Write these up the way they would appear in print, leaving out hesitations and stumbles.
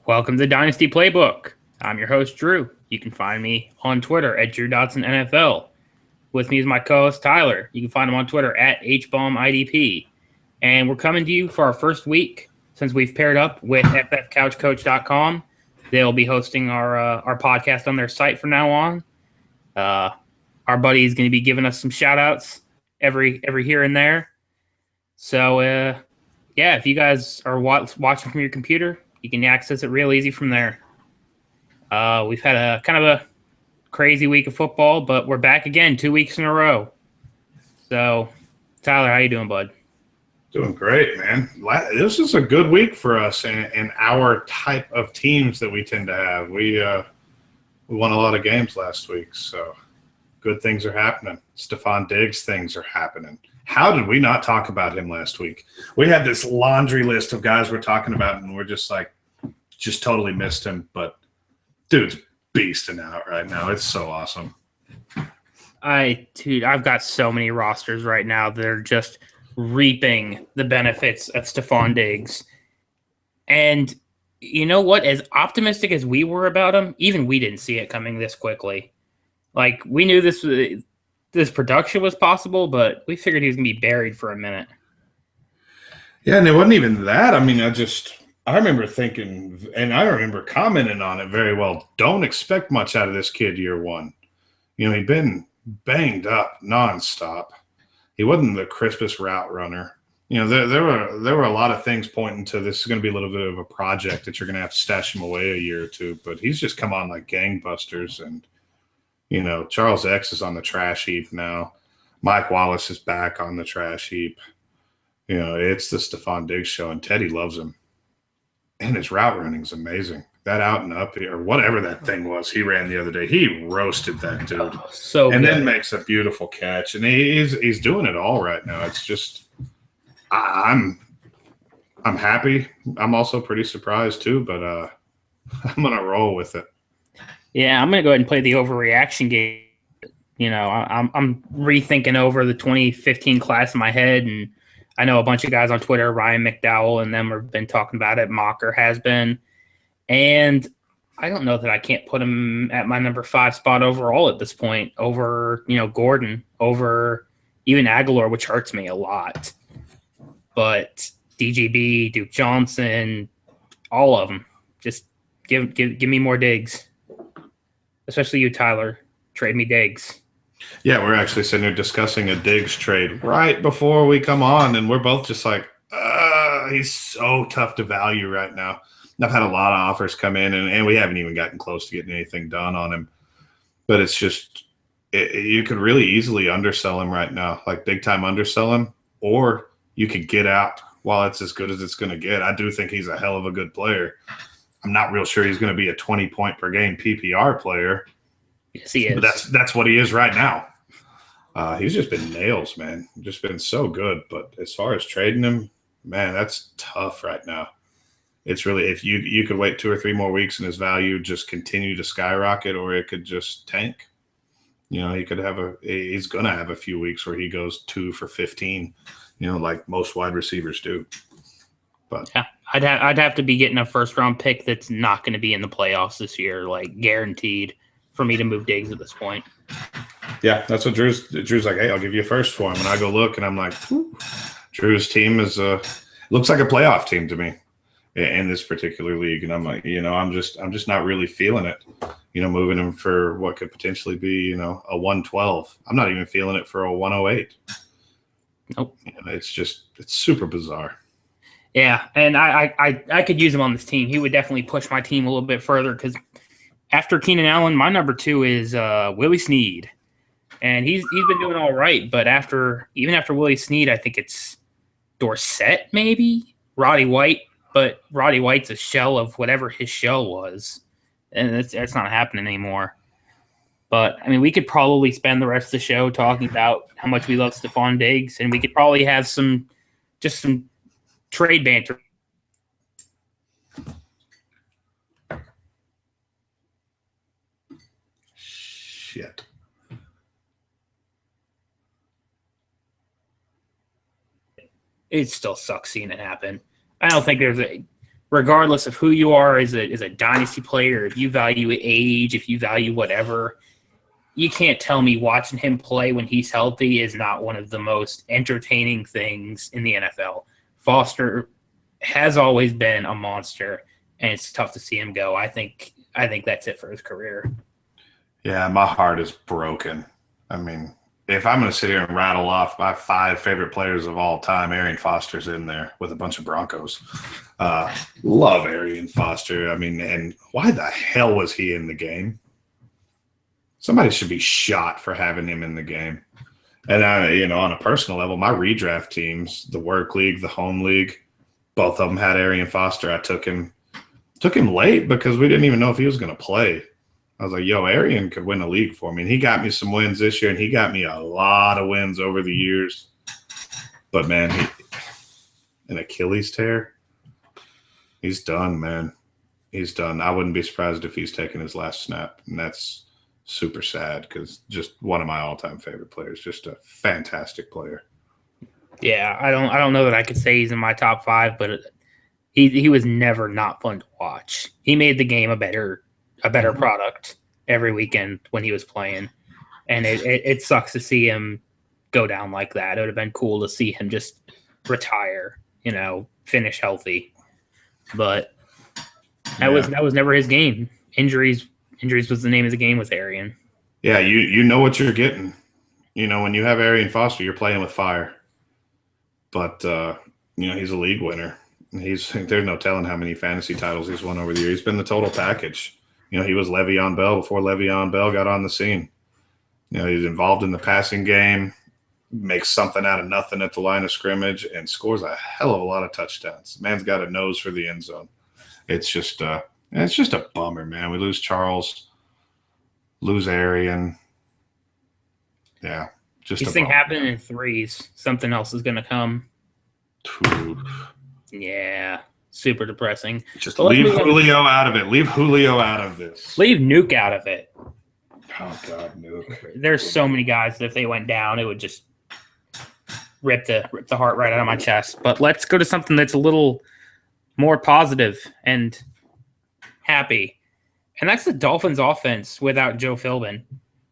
Welcome to Dynasty Playbook. I'm your host, Drew. You can find me on Twitter at DrewDotsonNFL. With me is my co-host, Tyler. You can find him on Twitter at HBombIDP. And we're coming to you for our first week since we've paired up with FFCouchCoach.com. They'll be hosting our podcast on their site from now on. Our buddy is going to be giving us some shout-outs every here and there. So, if you guys are watching from your computer, you can access it real easy from there. We've had a kind of a crazy week of football, but we're back again 2 weeks in a row. So, Tyler, how you doing, bud? Doing great, man. This is a good week for us and our type of teams that we tend to have. We won a lot of games last week, so good things are happening. Stephon Diggs things are happening. How did we not talk about him last week? We had this laundry list of guys we're talking about, and we're just totally missed him. But dude's beasting out right now. It's so awesome. I've got so many rosters right now that are just reaping the benefits of Stephon Diggs. And you know what? As optimistic as we were about him, even we didn't see it coming this quickly. Like, we knew this production was possible, but we figured he was going to be buried for a minute. Yeah, and it wasn't even that. I mean, I remember thinking, and I remember commenting on it very well, don't expect much out of this kid year one. You know, he'd been banged up nonstop. He wasn't the crispest route runner. You know, there were a lot of things pointing to this is going to be a little bit of a project that you're going to have to stash him away a year or two, but he's just come on like gangbusters. And, you know, Charles X is on the trash heap now. Mike Wallace is back on the trash heap. You know, it's the Stephon Diggs show, and Teddy loves him. And his route running is amazing. That out and up, or whatever that thing was he ran the other day, he roasted that dude. Then makes a beautiful catch. And he's doing it all right now. It's just I'm happy. I'm also pretty surprised too, but I'm gonna roll with it. Yeah, I'm gonna go ahead and play the overreaction game. You know, I'm rethinking over the 2015 class in my head, and I know a bunch of guys on Twitter, Ryan McDowell and them, have been talking about it. Mocker has been. And I don't know that I can't put him at my number 5 spot overall at this point, over, Gordon, over even Aguilar, which hurts me a lot. But DGB, Duke Johnson, all of them, just give me more Diggs. Especially you, Tyler. Trade me Diggs. Yeah, we're actually sitting here discussing a Diggs trade right before we come on, and we're both just like, he's so tough to value right now. I've had a lot of offers come in, and we haven't even gotten close to getting anything done on him. But it's just you could really easily undersell him right now, like big-time undersell him, or you could get out while it's as good as it's going to get. I do think he's a hell of a good player. I'm not real sure he's going to be a 20-point-per-game PPR player. Yes, he is. But that's what he is right now. He's just been nails, man. Just been so good. But as far as trading him, man, that's tough right now. It's really, if you could wait 2 or 3 more weeks and his value just continue to skyrocket, or it could just tank. You know, he's going to have a few weeks where he goes 2 for 15, you know, like most wide receivers do. But yeah, I'd have to be getting a first-round pick that's not going to be in the playoffs this year, like guaranteed, for me to move Diggs at this point. Yeah, that's what Drew's like, hey, I'll give you a first for him. And I go look, and I'm like, Drew's team looks like a playoff team to me in this particular league. And I'm like, I'm just not really feeling it, moving him for what could potentially be, a 112. I'm not even feeling it for a 108. Nope. It's super bizarre. Yeah, and I could use him on this team. He would definitely push my team a little bit further, because after Keenan Allen, my number 2 is Willie Snead. And he's been doing all right, but even after Willie Snead, I think it's Dorsett, maybe Roddy White, but Roddy White's a shell of whatever his shell was, and that's not happening anymore. But I mean, we could probably spend the rest of the show talking about how much we love Stephon Diggs, and we could probably have some trade banter. Shit. It still sucks seeing it happen. I don't think there's regardless of who you are as a dynasty player, if you value age, if you value whatever, you can't tell me watching him play when he's healthy is not one of the most entertaining things in the NFL. Foster has always been a monster, and it's tough to see him go. I think that's it for his career. Yeah, my heart is broken. I mean, if I'm going to sit here and rattle off my 5 favorite players of all time, Arian Foster's in there with a bunch of Broncos. Love Arian Foster. I mean, and why the hell was he in the game? Somebody should be shot for having him in the game. And on a personal level, my redraft teams, the work league, the home league, both of them had Arian Foster. I took him late because we didn't even know if he was going to play. I was like, yo, Arian could win a league for me. And he got me some wins this year, and he got me a lot of wins over the years. But, man, an Achilles tear, he's done, man. He's done. I wouldn't be surprised if he's taken his last snap, and that's super sad because just one of my all-time favorite players, just a fantastic player. Yeah, I don't know that I could say he's in my top 5, but he was never not fun to watch. He made the game a better product every weekend when he was playing, and it sucks to see him go down like that. It would have been cool to see him just retire, finish healthy, but that was never his game. Injuries was the name of the game with Arian. Yeah, you know what you're getting. When you have Arian Foster, you're playing with fire. But he's a league winner. There's no telling how many fantasy titles he's won over the years. He's been the total package. He was Le'Veon Bell before Le'Veon Bell got on the scene. He's involved in the passing game, makes something out of nothing at the line of scrimmage, and scores a hell of a lot of touchdowns. The man's got a nose for the end zone. It's just a bummer, man. We lose Charles, lose Arian. Yeah, just these things happen in threes. Something else is going to come. Yeah, super depressing. Just leave Julio out of it. Leave Julio out of this. Leave Nuke out of it. Oh, God, Nuke. There's so many guys that if they went down, it would just rip the heart right out of my chest. But let's go to something that's a little more positive and happy. And that's the Dolphins offense without Joe Philbin.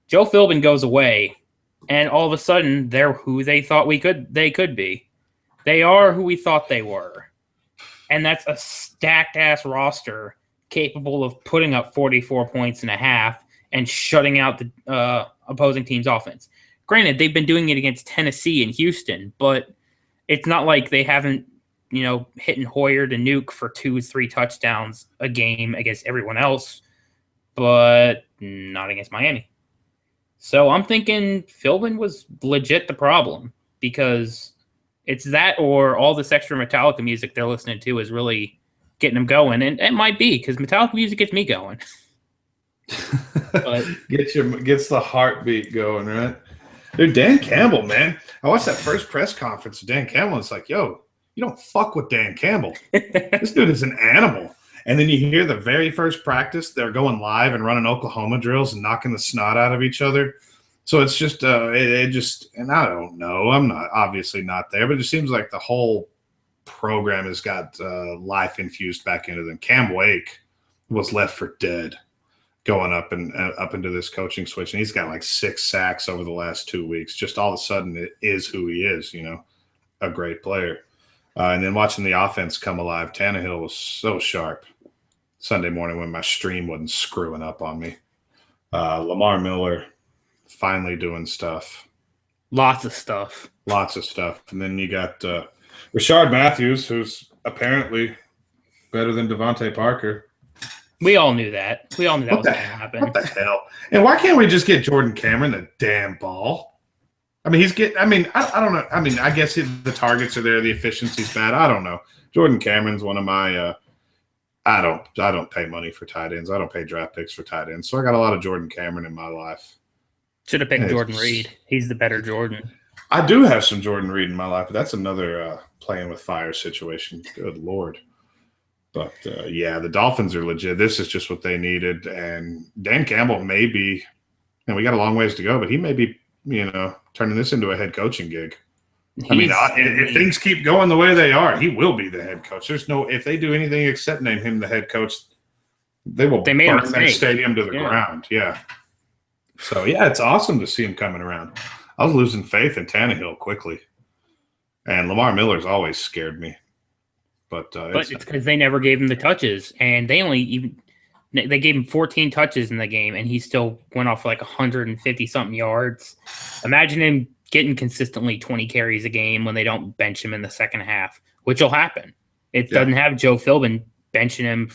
Joe Philbin goes away, and all of a sudden they're who they thought they could be. They are who we thought they were. And that's a stacked-ass roster capable of putting up 44 points and a half and shutting out the opposing team's offense. Granted, they've been doing it against Tennessee and Houston, but it's not like they haven't, hitting Hoyer to Nuke for 2-3 touchdowns a game against everyone else, but not against Miami. So I'm thinking Philbin was legit the problem because it's that or all this extra Metallica music they're listening to is really getting them going. And it might be because Metallica music gets me going. But gets the heartbeat going, right? Dude, Dan Campbell, man. I watched that first press conference of Dan Campbell. And it's like, yo, you don't fuck with Dan Campbell. This dude is an animal. And then you hear the very first practice, they're going live and running Oklahoma drills and knocking the snot out of each other. So it's just, and I don't know. I'm obviously not there, but it seems like the whole program has got life infused back into them. Cam Wake was left for dead going up into this coaching switch. And he's got like 6 sacks over the last 2 weeks. Just all of a sudden it is who he is, a great player. And then watching the offense come alive, Tannehill was so sharp Sunday morning when my stream wasn't screwing up on me. Lamar Miller finally doing stuff. Lots of stuff. And then you got Rashard Matthews, who's apparently better than Devontae Parker. We all knew that. Was going to happen. What the hell? And why can't we just get Jordan Cameron the damn ball? I mean, I don't know. I mean, I guess the targets are there. The efficiency's bad. I don't know. Jordan Cameron's one of my I don't pay money for tight ends. I don't pay draft picks for tight ends. So I got a lot of Jordan Cameron in my life. Should have picked Jordan Reed. He's the better Jordan. I do have some Jordan Reed in my life, but that's another playing with fire situation. Good Lord. But, the Dolphins are legit. This is just what they needed. And Dan Campbell may be – and we got a long ways to go, but he may be, turning this into a head coaching gig. I mean, if things keep going the way they are, he will be the head coach. If they do anything except name him the head coach, they will burn that stadium to the ground. Yeah. So, yeah, it's awesome to see him coming around. I was losing faith in Tannehill quickly. And Lamar Miller's always scared me. But it's because they never gave him the touches. And they gave him 14 touches in the game, and he still went off for like 150-something yards. Imagine him getting consistently 20 carries a game when they don't bench him in the second half, which will happen. It doesn't have Joe Philbin benching him,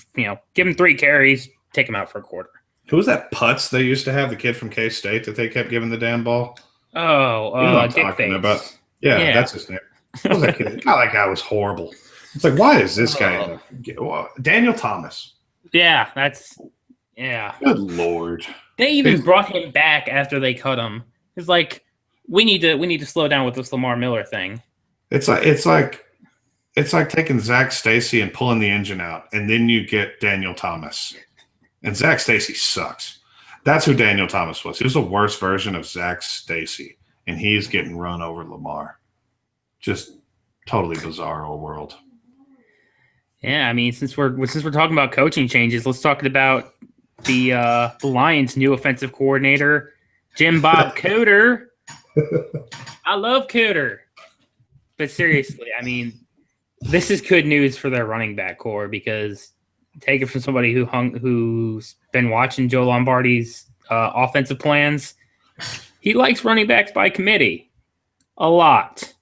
give him 3 carries, take him out for a quarter. Who was that Putz they used to have, the kid from K-State that they kept giving the damn ball? Oh, you know what I'm talking about. Yeah, that's his name. What was that kid? God, that guy was horrible. It's like, why is this guy Daniel Thomas. Yeah, Good Lord. They even brought him back after they cut him. It's like, we need to slow down with this Lamar Miller thing. It's like taking Zach Stacy and pulling the engine out, and then you get Daniel Thomas. And Zach Stacy sucks. That's who Daniel Thomas was. He was a worse version of Zach Stacy, and he's getting run over Lamar. Just totally bizarro world. Yeah, I mean, since we're talking about coaching changes, let's talk about the Lions' new offensive coordinator, Jim Bob Cooter. I love Cooter, but seriously, I mean, this is good news for their running back core, because take it from somebody who's been watching Joe Lombardi's offensive plans. He likes running backs by committee a lot,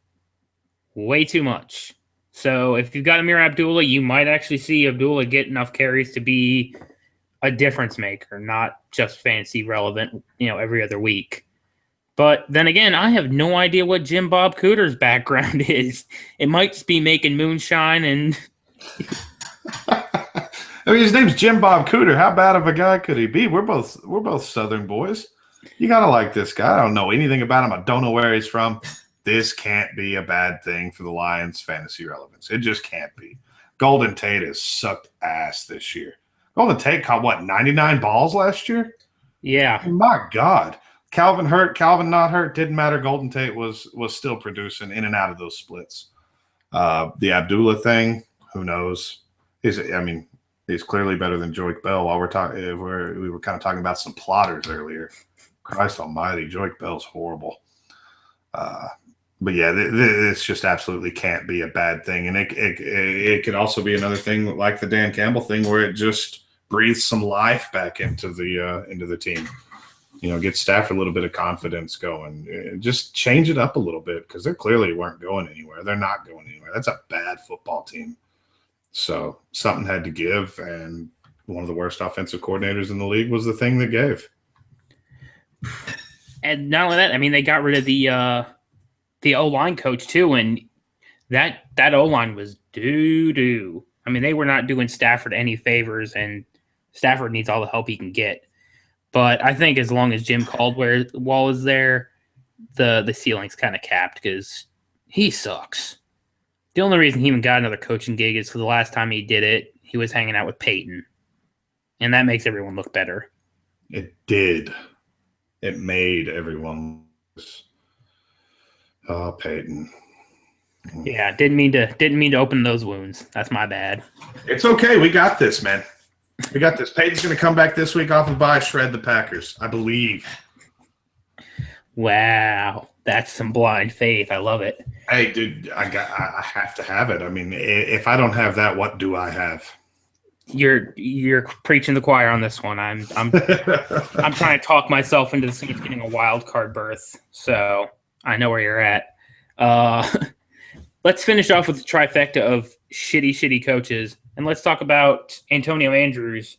way too much. So if you've got Amir Abdullah, you might actually see Abdullah get enough carries to be a difference maker, not just fantasy relevant, every other week. But then again, I have no idea what Jim Bob Cooter's background is. It might just be making moonshine and. I mean, his name's Jim Bob Cooter. How bad of a guy could he be? We're both Southern boys. You gotta like this guy. I don't know anything about him. I don't know where he's from. This can't be a bad thing for the Lions' fantasy relevance. It just can't be. Golden Tate has sucked ass this year. Golden Tate caught, 99 balls last year? Yeah. My God. Calvin hurt, Calvin not hurt, didn't matter. Golden Tate was still producing in and out of those splits. The Abdullah thing, who knows? He's clearly better than Joique Bell. While we were kind of talking about some plotters earlier. Christ almighty, Joique Bell's horrible. But yeah, this just absolutely can't be a bad thing, and it could also be another thing like the Dan Campbell thing, where it just breathes some life back into the team. Get Stafford a little bit of confidence going. Just change it up a little bit, because they clearly weren't going anywhere. They're not going anywhere. That's a bad football team. So something had to give, and one of the worst offensive coordinators in the league was the thing that gave. And not only that, I mean, they got rid of the O-line coach too, and that O-line was doo-doo. I mean, they were not doing Stafford any favors, and Stafford needs all the help he can get. But I think as long as Jim Caldwell is there, the ceiling's kind of capped, because he sucks. The only reason he even got another coaching gig is because the last time he did it, he was hanging out with Peyton. And that makes everyone look better. It did. It made everyone. Oh, Peyton. Yeah, didn't mean to open those wounds. That's my bad. It's okay. We got this, man. We got this. Peyton's going to come back this week off of bye, shred the Packers, I believe. Wow, that's some blind faith. I love it. Hey, dude, I have to have it. I mean, if I don't have that, what do I have? You're preaching the choir on this one. I'm I'm trying to talk myself into the Saints getting a wild card berth, so I know where you're at. Let's finish off with the trifecta of shitty coaches, and let's talk about Antonio Andrews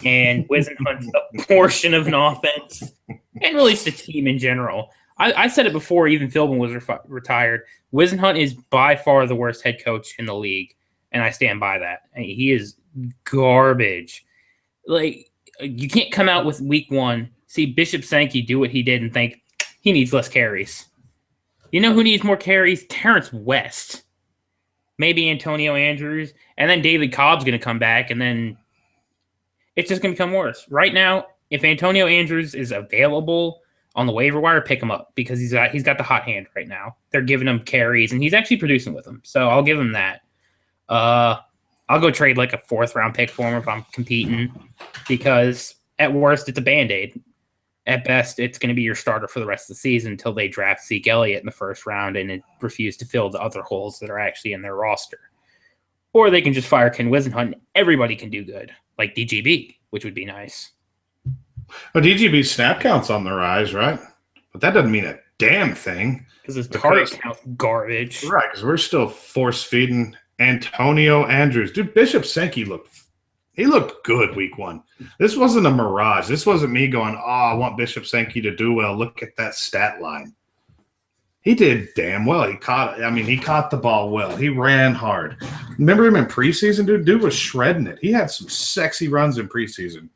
and Wisenhunt's portion of an offense, and really just the team in general. I said it before even Philbin was retired. Wisenhunt is by far the worst head coach in the league, and I stand by that. I mean, he is garbage. Like, you can't come out with week one, see Bishop Sankey do what he did, and think he needs less carries. You know who needs more carries? Terrence West. Maybe Antonio Andrews. And then David Cobb's going to come back, and then it's just going to become worse. Right now, if Antonio Andrews is available on the waiver wire, pick him up because he's got the hot hand right now. They're giving him carries, and he's actually producing with them. So I'll give him that. I'll go trade like a 4th-round pick for him if I'm competing because at worst, it's a Band-Aid. At best, it's going to be your starter for the rest of the season until they draft Zeke Elliott in the 1st round and it refuse to fill the other holes that are actually in their roster. Or they can just fire Ken Wisenhunt and everybody can do good, like DGB, which would be nice. Well, DGB's snap count's on the rise, right? But that doesn't mean a damn thing. Because his target count's garbage. Right, because we're still force-feeding Antonio Andrews. Dude, Bishop Sankey looked good week 1. This wasn't a mirage. This wasn't me going, I want Bishop Sankey to do well. Look at that stat line. He did damn well. He caught the ball well. He ran hard. Remember him in preseason, dude? Dude was shredding it. He had some sexy runs in preseason.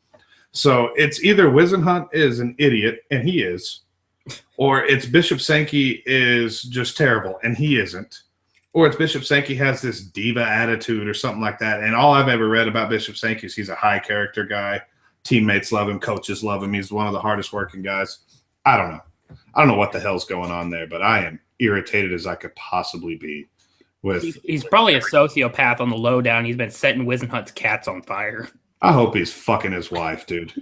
So it's either Wisenhunt is an idiot, and he is, or it's Bishop Sankey is just terrible, and he isn't. Or it's Bishop Sankey has this diva attitude or something like that. And all I've ever read about Bishop Sankey is he's a high-character guy. Teammates love him. Coaches love him. He's one of the hardest-working guys. I don't know. I don't know what the hell's going on there, but I am irritated as I could possibly be. He's probably a sociopath on the lowdown. He's been setting Wisenhunt's cats on fire. I hope he's fucking his wife, dude.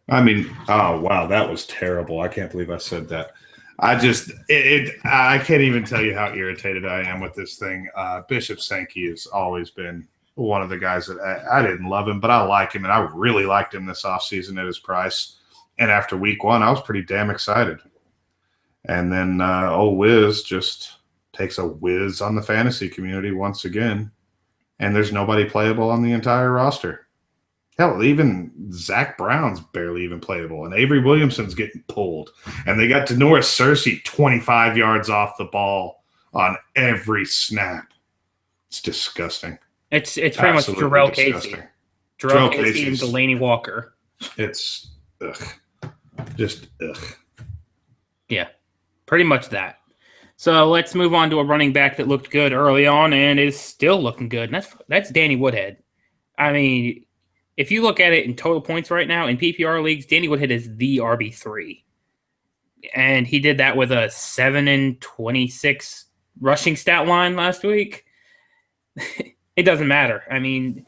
I mean, oh, wow, that was terrible. I can't believe I said that. I can't even tell you how irritated I am with this thing. Bishop Sankey has always been one of the guys that I didn't love him, but I like him, and I really liked him this offseason at his price. And after week 1, I was pretty damn excited. And then old Wiz just takes a whiz on the fantasy community once again, and there's nobody playable on the entire roster. Hell, even Zach Brown's barely even playable, and Avery Williamson's getting pulled. And they got Denoris Cersei 25 yards off the ball on every snap. It's disgusting. It's pretty much Jarrell Casey. Jarrell Casey and Delaney Walker. It's just ugh. Yeah, pretty much that. So let's move on to a running back that looked good early on and is still looking good. And that's Danny Woodhead. I mean, if you look at it in total points right now in PPR leagues, Danny Woodhead is the RB3. And he did that with a 7-26 rushing stat line last week. It doesn't matter. I mean,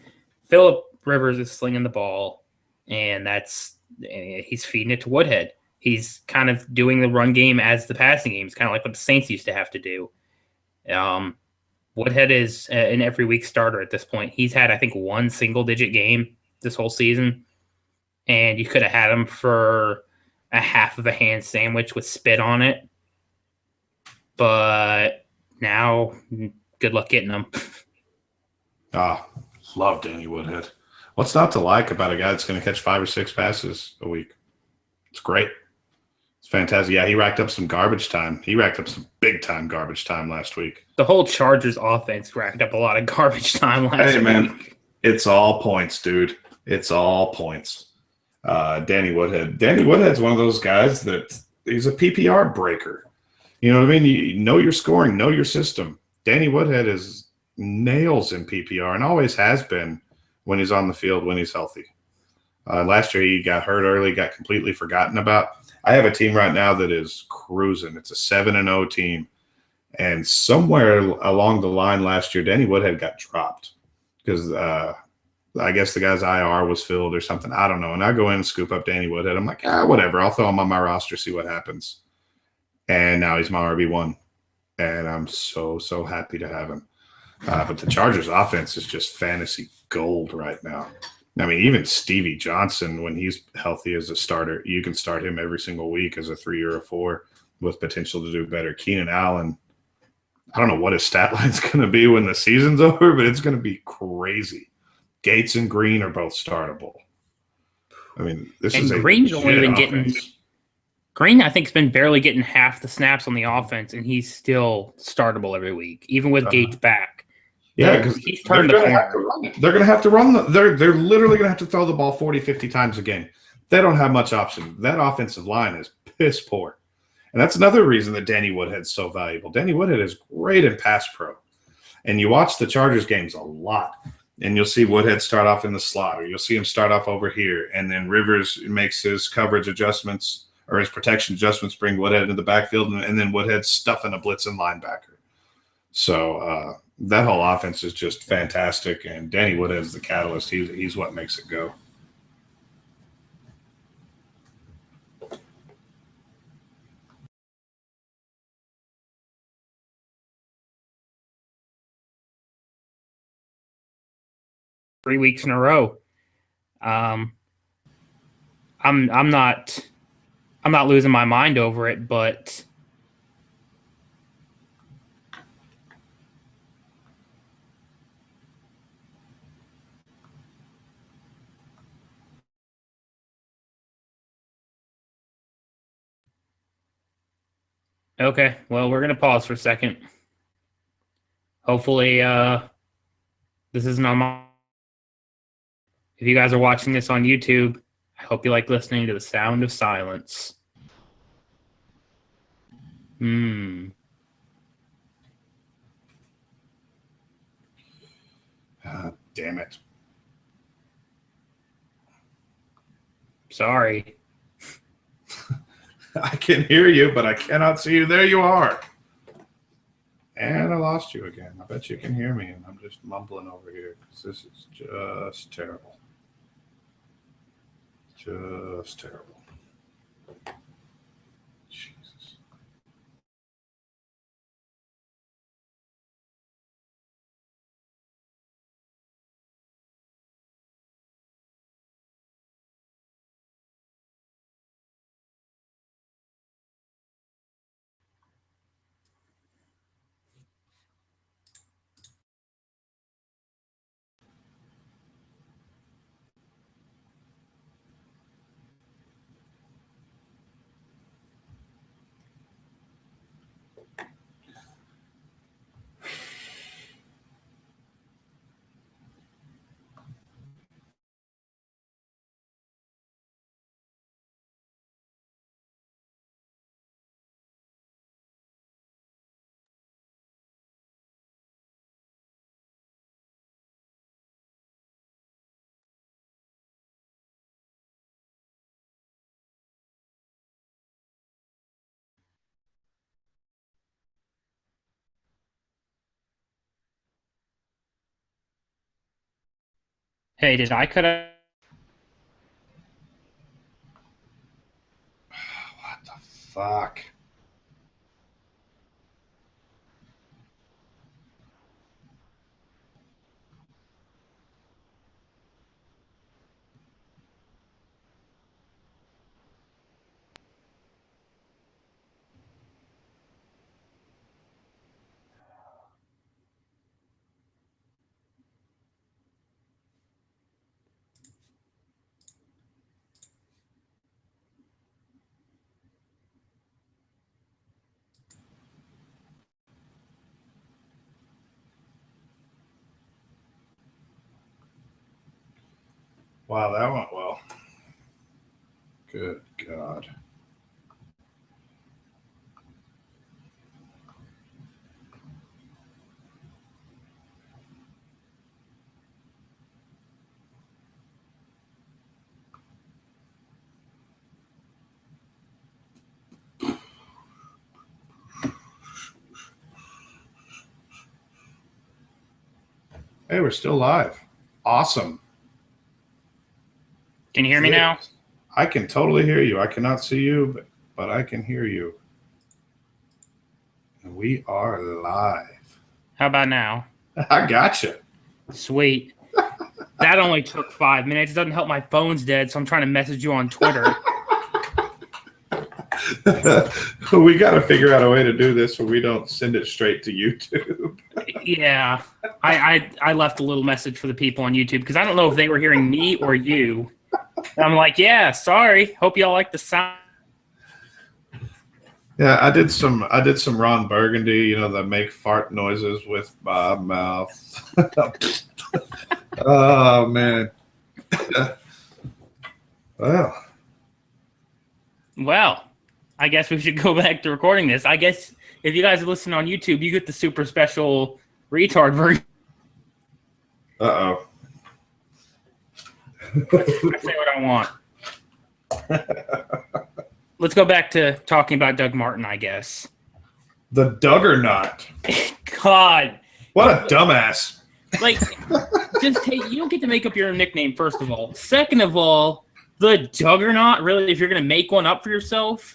Phillip Rivers is slinging the ball, and he's feeding it to Woodhead. He's kind of doing the run game as the passing game. It's kind of like what the Saints used to have to do. Woodhead is an every week starter at this point. He's had, I think, 1 single-digit game this whole season, and you could have had him for a half of a hand sandwich with spit on it. But now, good luck getting him. Love Danny Woodhead. What's not to like about a guy that's going to catch 5 or 6 passes a week? It's great. It's fantastic. Yeah, he racked up some garbage time. He racked up some big-time garbage time last week. The whole Chargers offense racked up a lot of garbage time last week. Man, it's all points, dude. It's all points. Danny Woodhead. Danny Woodhead's one of those guys that he's a PPR breaker. You know what I mean? You know your scoring, know your system. Danny Woodhead is nails in PPR and always has been when he's on the field, when he's healthy. Last year he got hurt early, got completely forgotten about. I have a team right now that is cruising. It's a 7-0 team. And somewhere along the line last year, Danny Woodhead got dropped because I guess the guy's IR was filled or something. I don't know. And I go in and scoop up Danny Woodhead. I'm like, whatever. I'll throw him on my roster, see what happens. And now he's my RB1. And I'm so, so happy to have him. But the Chargers offense is just fantasy gold right now. I mean, even Stevie Johnson, when he's healthy as a starter, you can start him every single week as a 3 or a 4 with potential to do better. Keenan Allen, I don't know what his stat line's going to be when the season's over, but it's going to be crazy. Gates and Green are both startable. I mean, this is a Green's only been getting Green, I think, has been barely getting half the snaps on the offense, and he's still startable every week, even with Gates back. Yeah, because he's turned the corner. They're going to have to run. They're literally going to have to throw the ball 40, 50 times a game. They don't have much option. That offensive line is piss poor. And that's another reason that Danny Woodhead's so valuable. Danny Woodhead is great in pass pro. And you watch the Chargers games a lot, and you'll see Woodhead start off in the slot, or you'll see him start off over here, and then Rivers makes his coverage adjustments or his protection adjustments bring Woodhead into the backfield, and then Woodhead stuffing a blitzing linebacker. So that whole offense is just fantastic, and Danny Woodhead's the catalyst. He's what makes it go. Three weeks in a row. I'm not losing my mind over it, but okay. Well, we're gonna pause for a second. Hopefully, this isn't on my. If you guys are watching this on YouTube, I hope you like listening to the sound of silence. Damn it. Sorry. I can hear you, but I cannot see you. There you are. And I lost you again. I bet you can hear me, and I'm just mumbling over here because this is just terrible. Just terrible. Jesus. Hey, did I cut out? What the fuck? Wow, that went well. Good God. Hey, we're still live. Awesome. Can you hear me now? I can totally hear you. I cannot see you, but I can hear you. And we are live. How about now? I gotcha. Sweet. That only took 5 minutes. It doesn't help my phone's dead, so I'm trying to message you on Twitter. We got to figure out a way to do this so we don't send it straight to YouTube. Yeah. I left a little message for the people on YouTube because I don't know if they were hearing me or you. And I'm like, yeah, sorry. Hope y'all like the sound. Yeah, I did some Ron Burgundy, the make fart noises with my mouth. Oh man. Well, I guess we should go back to recording this. I guess if you guys are listening on YouTube, you get the super special retard version. Uh-oh. I say what I want. let's go back to talking about Doug Martin, I guess. The Duggernaut. God, What a dumbass. like, just take. You don't get to make up your own nickname. First of all, second of all, the Duggernaut. Really, if you're gonna make one up for yourself,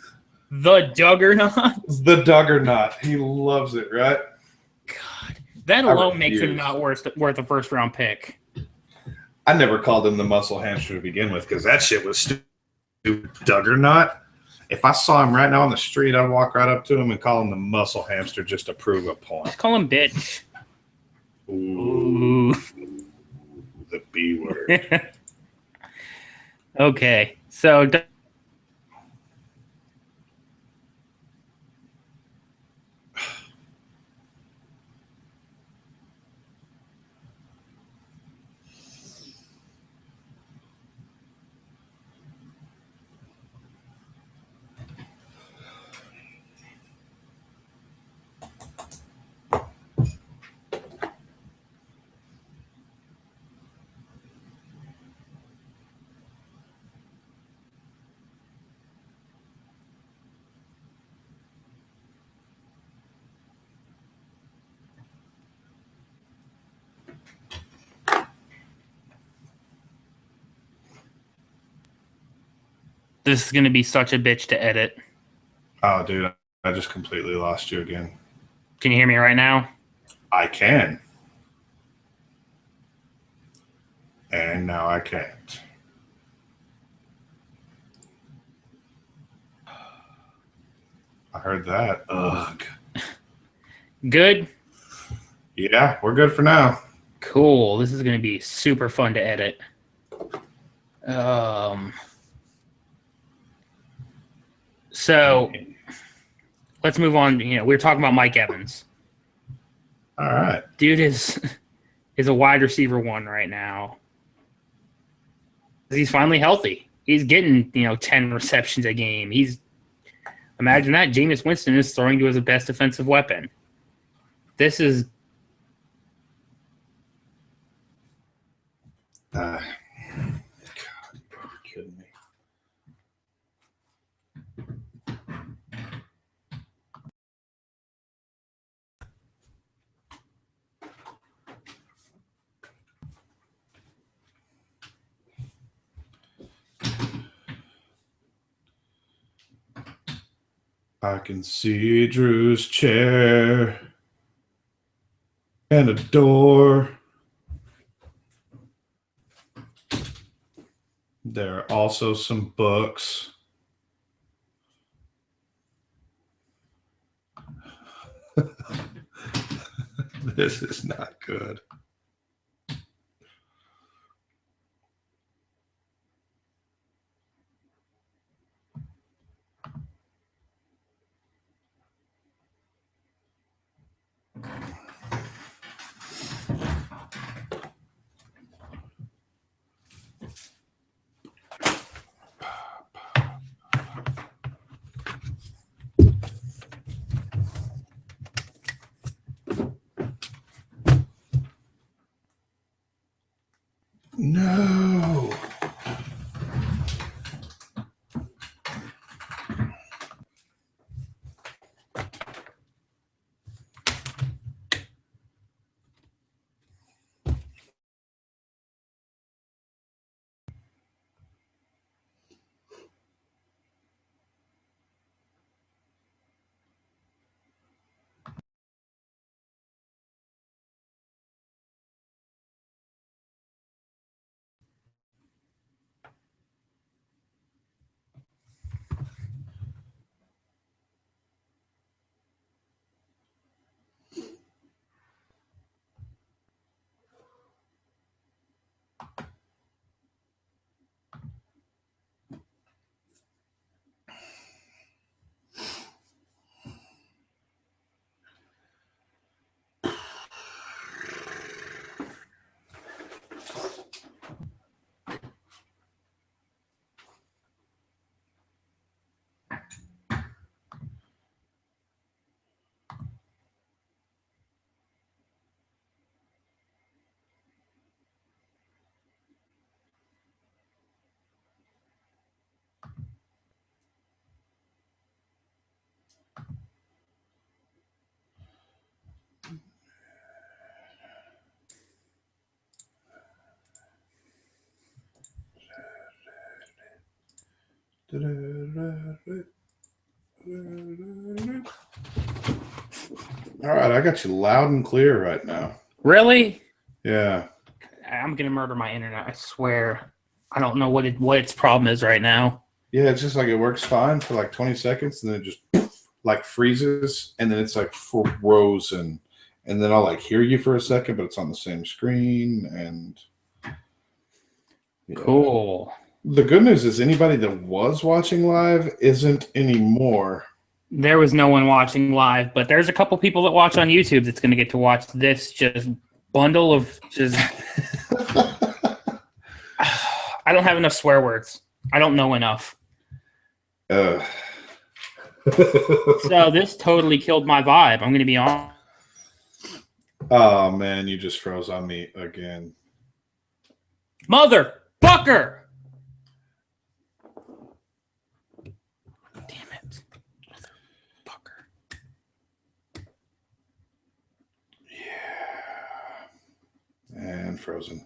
the Duggernaut. The Duggernaut. He loves it, right? God, that alone makes him not worth a first round pick. I never called him the muscle hamster to begin with because that shit was stupid. Duggernaut. If I saw him right now on the street, I'd walk right up to him and call him the muscle hamster just to prove a point. Just call him bitch. Ooh. The B word. Okay, so this is gonna be such a bitch to edit. Oh, dude, I just completely lost you again. Can you hear me right now? I can. And now I can't. I heard that. Ugh. Good? Yeah, we're good for now. Cool. This is going to be super fun to edit. So let's move on. You know, we were talking about Mike Evans. All right. Dude is a wide receiver one right now. He's finally healthy. He's getting, 10 receptions a game. Imagine that. Jameis Winston is throwing to his best defensive weapon. This is God, you're kidding me. I can see Drew's chair and a door. There are also some books. This is not good. No. All right, I got you loud and clear right now. Really? Yeah. I'm gonna murder my internet. I swear. I don't know what its problem is right now. Yeah, it's just like it works fine for like 20 seconds, and then it just like freezes, and then it's like frozen, and then I'll like hear you for a second, but it's on the same screen, and yeah. Cool. The good news is anybody that was watching live isn't anymore. There was no one watching live, but there's a couple people that watch on YouTube that's going to get to watch this just bundle of just. I don't have enough swear words. I don't know enough. So this totally killed my vibe. I'm going to be on. Oh man, you just froze on me again. Motherfucker! Damn it. Motherfucker. Yeah. And frozen.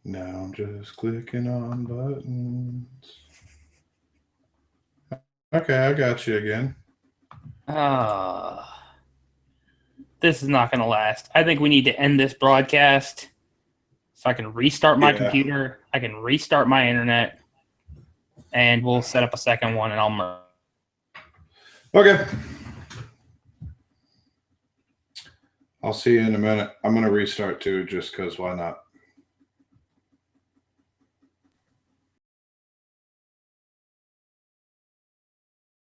Now I'm just clicking on buttons. Okay, I got you again. This is not going to last. I think we need to end this broadcast so I can restart my computer. I can restart my internet. And we'll set up a second one and I'll merge. Okay. I'll see you in a minute. I'm going to restart too, just because why not?